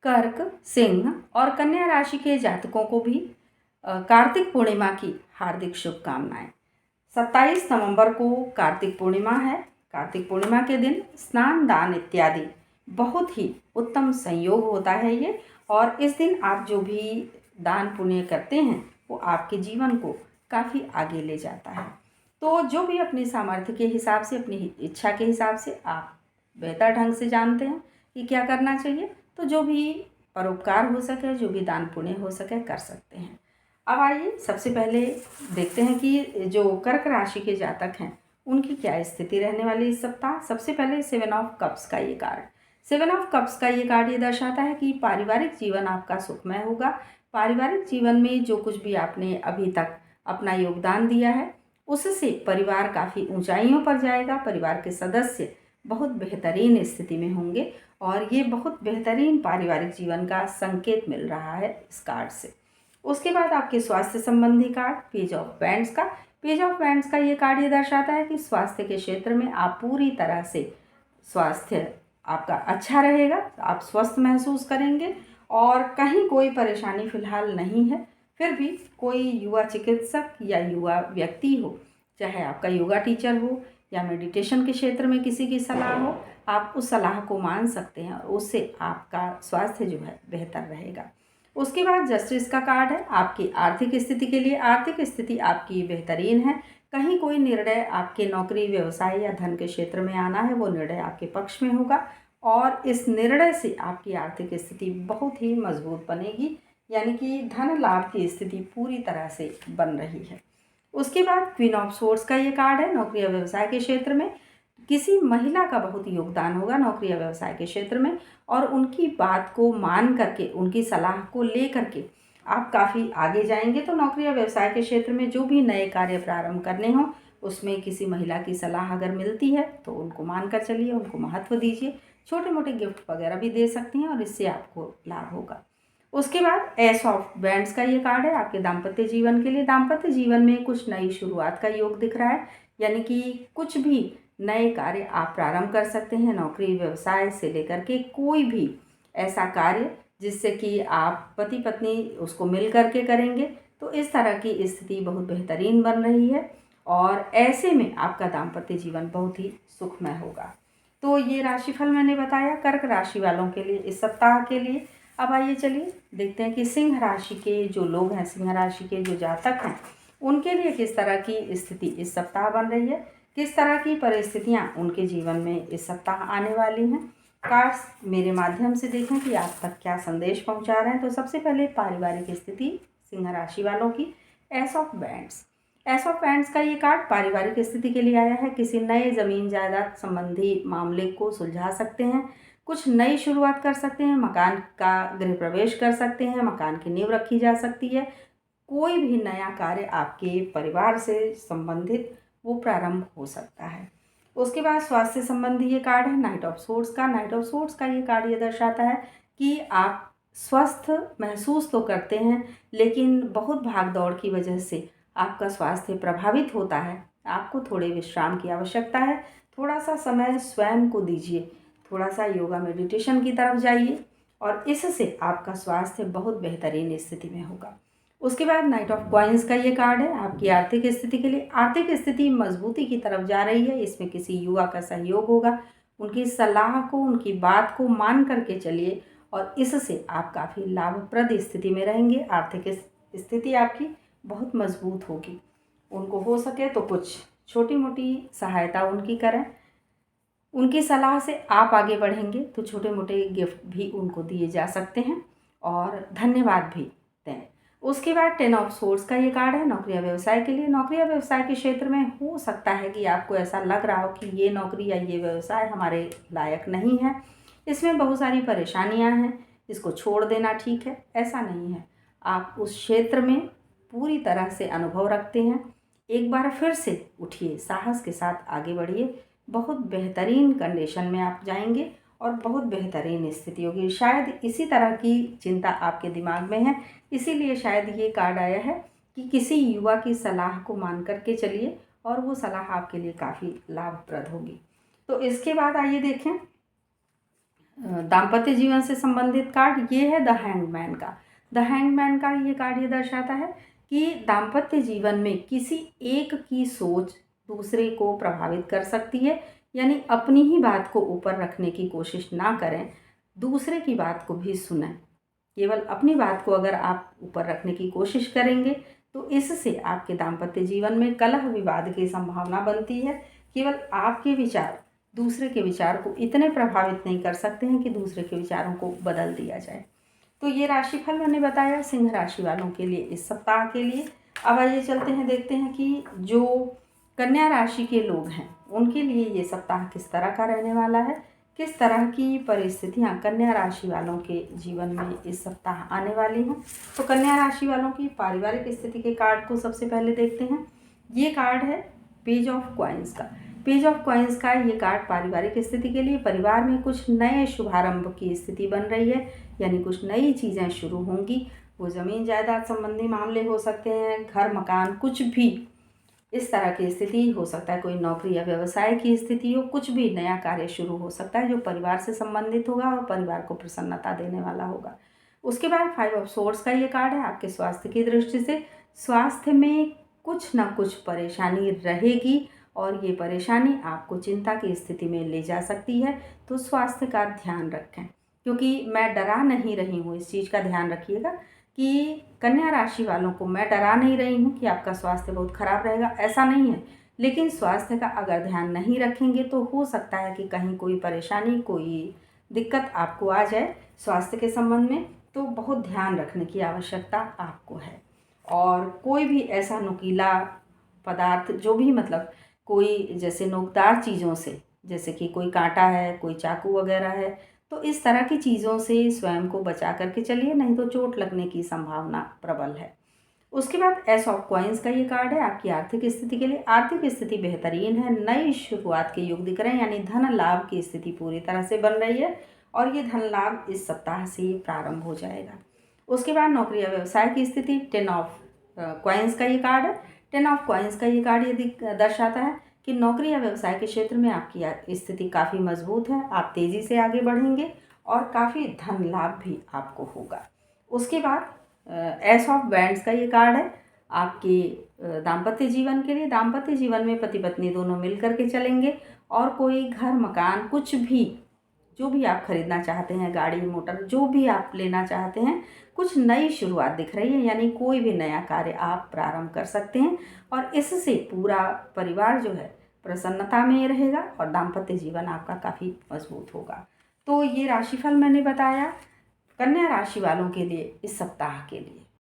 कर्क, सिंह और कन्या राशि के जातकों को भी कार्तिक पूर्णिमा की हार्दिक शुभकामनाएं। 27 नवंबर को कार्तिक पूर्णिमा है। कार्तिक पूर्णिमा के दिन स्नान, दान इत्यादि बहुत ही उत्तम संयोग होता है ये। और इस दिन आप जो भी दान पुण्य करते हैं वो आपके जीवन को काफ़ी आगे ले जाता है। तो जो भी अपनी सामर्थ्य के हिसाब से, अपनी इच्छा के हिसाब से आप बेहतर ढंग से जानते हैं कि क्या करना चाहिए, तो जो भी परोपकार हो सके, जो भी दान पुण्य हो सके, कर सकते हैं। अब आइए सबसे पहले देखते हैं कि जो कर्क राशि के जातक हैं उनकी क्या स्थिति रहने वाली इस सप्ताह। सबसे पहले 7 ऑफ कप्स का ये कार्ड, 7 ऑफ कप्स का ये कार्ड ये दर्शाता है कि पारिवारिक जीवन आपका सुखमय होगा। पारिवारिक जीवन में जो कुछ भी आपने अभी तक अपना योगदान दिया है उससे परिवार काफ़ी ऊंचाइयों पर जाएगा। परिवार के सदस्य बहुत बेहतरीन स्थिति में होंगे और ये बहुत बेहतरीन पारिवारिक जीवन का संकेत मिल रहा है इस कार्ड से। उसके बाद आपके स्वास्थ्य संबंधी कार्ड, पेज ऑफ वैंड्स का। पेज ऑफ वैंड्स का ये कार्ड ये दर्शाता है कि स्वास्थ्य के क्षेत्र में आप पूरी तरह से, स्वास्थ्य आपका अच्छा रहेगा, आप स्वस्थ महसूस करेंगे और कहीं कोई परेशानी फिलहाल नहीं है। फिर भी कोई युवा चिकित्सक या युवा व्यक्ति हो, चाहे आपका योगा टीचर हो या मेडिटेशन के क्षेत्र में किसी की सलाह हो, आप उस सलाह को मान सकते हैं और उससे आपका स्वास्थ्य जो है बेहतर रहेगा। उसके बाद जस्टिस का कार्ड है आपकी आर्थिक स्थिति के लिए। आर्थिक स्थिति आपकी बेहतरीन है। कहीं कोई निर्णय आपके नौकरी, व्यवसाय या धन के क्षेत्र में आना है, वो निर्णय आपके पक्ष में होगा और इस निर्णय से आपकी आर्थिक स्थिति बहुत ही मजबूत बनेगी, यानी कि धन लाभ की स्थिति पूरी तरह से बन रही है। उसके बाद क्वीन ऑफ सोर्ड्स का ये कार्ड है नौकरी या व्यवसाय के क्षेत्र में। किसी महिला का बहुत योगदान होगा नौकरी या व्यवसाय के क्षेत्र में और उनकी बात को मान करके, उनकी सलाह को ले करके आप काफ़ी आगे जाएंगे। तो नौकरी या व्यवसाय के क्षेत्र में जो भी नए कार्य प्रारंभ करने हों उसमें किसी महिला की सलाह अगर मिलती है तो उनको मान कर चलिए, उनको महत्व दीजिए। छोटे मोटे गिफ्ट वगैरह भी दे सकती हैं और इससे आपको लाभ होगा। उसके बाद एस ऑफ बैंड्स का ये कार्ड है आपके दाम्पत्य जीवन के लिए। दाम्पत्य जीवन में कुछ नई शुरुआत का योग दिख रहा है, यानी कि कुछ भी नए कार्य आप प्रारंभ कर सकते हैं। नौकरी, व्यवसाय से लेकर के कोई भी ऐसा कार्य जिससे कि आप पति पत्नी उसको मिल करके करेंगे, तो इस तरह की स्थिति बहुत बेहतरीन बन रही है और ऐसे में आपका दाम्पत्य जीवन बहुत ही सुखमय होगा। तो ये राशिफल मैंने बताया कर्क राशि वालों के लिए इस सप्ताह के लिए। अब आइए चलिए देखते हैं कि सिंह राशि के जो लोग हैं, सिंह राशि के जो जातक हैं, उनके लिए किस तरह की स्थिति इस सप्ताह बन रही है, किस तरह की परिस्थितियां उनके जीवन में इस सप्ताह आने वाली हैं। कार्ड्स मेरे माध्यम से देखें कि आप तक क्या संदेश पहुंचा रहे हैं। तो सबसे पहले पारिवारिक स्थिति सिंह राशि वालों की, S of bands. S of bands का ये कार्ड पारिवारिक स्थिति के लिए आया है। किसी नए ज़मीन जायदाद संबंधी मामले को सुलझा सकते हैं, कुछ नई शुरुआत कर सकते हैं, मकान का गृह प्रवेश कर सकते हैं, मकान की नींव रखी जा सकती है। कोई भी नया कार्य आपके परिवार से संबंधित वो प्रारंभ हो सकता है। उसके बाद स्वास्थ्य संबंधी ये कार्ड है नाइट ऑफ सोर्ड्स का। नाइट ऑफ सोर्ड्स का ये कार्ड ये दर्शाता है कि आप स्वस्थ महसूस तो करते हैं, लेकिन बहुत भाग दौड़ की वजह से आपका स्वास्थ्य प्रभावित होता है। आपको थोड़े विश्राम की आवश्यकता है। थोड़ा सा समय स्वयं को दीजिए, थोड़ा सा योगा मेडिटेशन की तरफ जाइए और इससे आपका स्वास्थ्य बहुत बेहतरीन स्थिति में होगा। उसके बाद नाइट ऑफ कॉइन्स का ये कार्ड है आपकी आर्थिक स्थिति के लिए। आर्थिक स्थिति मजबूती की तरफ जा रही है। इसमें किसी युवा का सहयोग होगा, उनकी सलाह को, उनकी बात को मान करके चलिए और इससे आप काफ़ी लाभप्रद स्थिति में रहेंगे। आर्थिक स्थिति आपकी बहुत मजबूत होगी। उनको हो सके तो कुछ छोटी मोटी सहायता उनकी करें, उनकी सलाह से आप आगे बढ़ेंगे तो छोटे मोटे गिफ्ट भी उनको दिए जा सकते हैं और धन्यवाद भी दें। उसके बाद 10 ऑफ सोर्ड्स का ये कार्ड है नौकरी या व्यवसाय के लिए। नौकरी या व्यवसाय के क्षेत्र में हो सकता है कि आपको ऐसा लग रहा हो कि ये नौकरी या ये व्यवसाय हमारे लायक नहीं है, इसमें बहुत सारी परेशानियां हैं, इसको छोड़ देना ठीक है। ऐसा नहीं है, आप उस क्षेत्र में पूरी तरह से अनुभव रखते हैं। एक बार फिर से उठिए, साहस के साथ आगे बढ़िए, बहुत बेहतरीन कंडीशन में आप जाएंगे और बहुत बेहतरीन स्थिति होगी। शायद इसी तरह की चिंता आपके दिमाग में है, इसीलिए शायद ये कार्ड आया है कि किसी युवा की सलाह को मान करके चलिए और वो सलाह आपके लिए काफ़ी लाभप्रद होगी। तो इसके बाद आइए देखें दाम्पत्य जीवन से संबंधित कार्ड ये है द हैंगमैन का। द हैंगमैन का ये कार्ड ये दर्शाता है कि दाम्पत्य जीवन में किसी एक की सोच दूसरे को प्रभावित कर सकती है, यानी अपनी ही बात को ऊपर रखने की कोशिश ना करें, दूसरे की बात को भी सुनें। केवल अपनी बात को अगर आप ऊपर रखने की कोशिश करेंगे तो इससे आपके दाम्पत्य जीवन में कलह विवाद की संभावना बनती है। केवल आपके विचार दूसरे के विचार को इतने प्रभावित नहीं कर सकते हैं कि दूसरे के विचारों को बदल दिया जाए। तो ये राशिफल मैंने बताया सिंह राशि वालों के लिए इस सप्ताह के लिए। अब आइए चलते हैं, देखते हैं कि जो कन्या राशि के लोग हैं उनके लिए ये सप्ताह किस तरह का रहने वाला है, किस तरह की परिस्थितियां कन्या राशि वालों के जीवन में इस सप्ताह आने वाली हैं। तो कन्या राशि वालों की पारिवारिक स्थिति के कार्ड को सबसे पहले देखते हैं। ये कार्ड है पेज ऑफ कॉइन्स का। पेज ऑफ कॉइन्स का ये कार्ड पारिवारिक स्थिति के लिए परिवार में कुछ नए शुभारंभ की स्थिति बन रही है, यानी कुछ नई चीज़ें शुरू होंगी। वो ज़मीन जायदाद संबंधी मामले हो सकते हैं, घर मकान, कुछ भी इस तरह की स्थिति हो सकता है। कोई नौकरी या व्यवसाय की स्थिति हो, कुछ भी नया कार्य शुरू हो सकता है जो परिवार से संबंधित होगा और परिवार को प्रसन्नता देने वाला होगा। उसके बाद 5 ऑफ सोर्ड्स का ये कार्ड है आपके स्वास्थ्य की दृष्टि से। स्वास्थ्य में कुछ ना कुछ परेशानी रहेगी और ये परेशानी आपको चिंता की स्थिति में ले जा सकती है, तो स्वास्थ्य का ध्यान रखें। क्योंकि मैं डरा नहीं रही हूँ, इस चीज़ का ध्यान रखिएगा कि कन्या राशि वालों को मैं डरा नहीं रही हूँ कि आपका स्वास्थ्य बहुत खराब रहेगा, ऐसा नहीं है। लेकिन स्वास्थ्य का अगर ध्यान नहीं रखेंगे तो हो सकता है कि कहीं कोई परेशानी, कोई दिक्कत आपको आ जाए स्वास्थ्य के संबंध में, तो बहुत ध्यान रखने की आवश्यकता आपको है। और कोई भी ऐसा नुकीला पदार्थ जो भी मतलब कोई जैसे नोकदार चीज़ों से, जैसे कि कोई कांटा है, कोई चाकू वगैरह है, तो इस तरह की चीज़ों से स्वयं को बचा करके चलिए, नहीं तो चोट लगने की संभावना प्रबल है। उसके बाद एस ऑफ कॉइन्स का ये कार्ड है आपकी आर्थिक स्थिति के लिए। आर्थिक स्थिति बेहतरीन है, नई शुरुआत के योग दिख रहे हैं, यानी धन लाभ की स्थिति पूरी तरह से बन रही है और ये धन लाभ इस सप्ताह से प्रारंभ हो जाएगा। उसके बाद नौकरी या व्यवसाय की स्थिति, 10 ऑफ कॉइन्स का ये कार्ड है। 10 ऑफ कॉइन्स का ये कार्ड ये दर्शाता है कि नौकरी या व्यवसाय के क्षेत्र में आपकी स्थिति काफ़ी मजबूत है, आप तेज़ी से आगे बढ़ेंगे और काफ़ी धन लाभ भी आपको होगा। उसके बाद एस ऑफ बैंड्स का ये कार्ड है आपके दाम्पत्य जीवन के लिए। दाम्पत्य जीवन में पति पत्नी दोनों मिल कर के चलेंगे और कोई घर मकान, कुछ भी जो भी आप खरीदना चाहते हैं, गाड़ी मोटर जो भी आप लेना चाहते हैं, कुछ नई शुरुआत दिख रही है, यानी कोई भी नया कार्य आप प्रारंभ कर सकते हैं और इससे पूरा परिवार जो है प्रसन्नता में रहेगा और दाम्पत्य जीवन आपका काफ़ी मजबूत होगा। तो ये राशिफल मैंने बताया कन्या राशि वालों के लिए इस सप्ताह के लिए।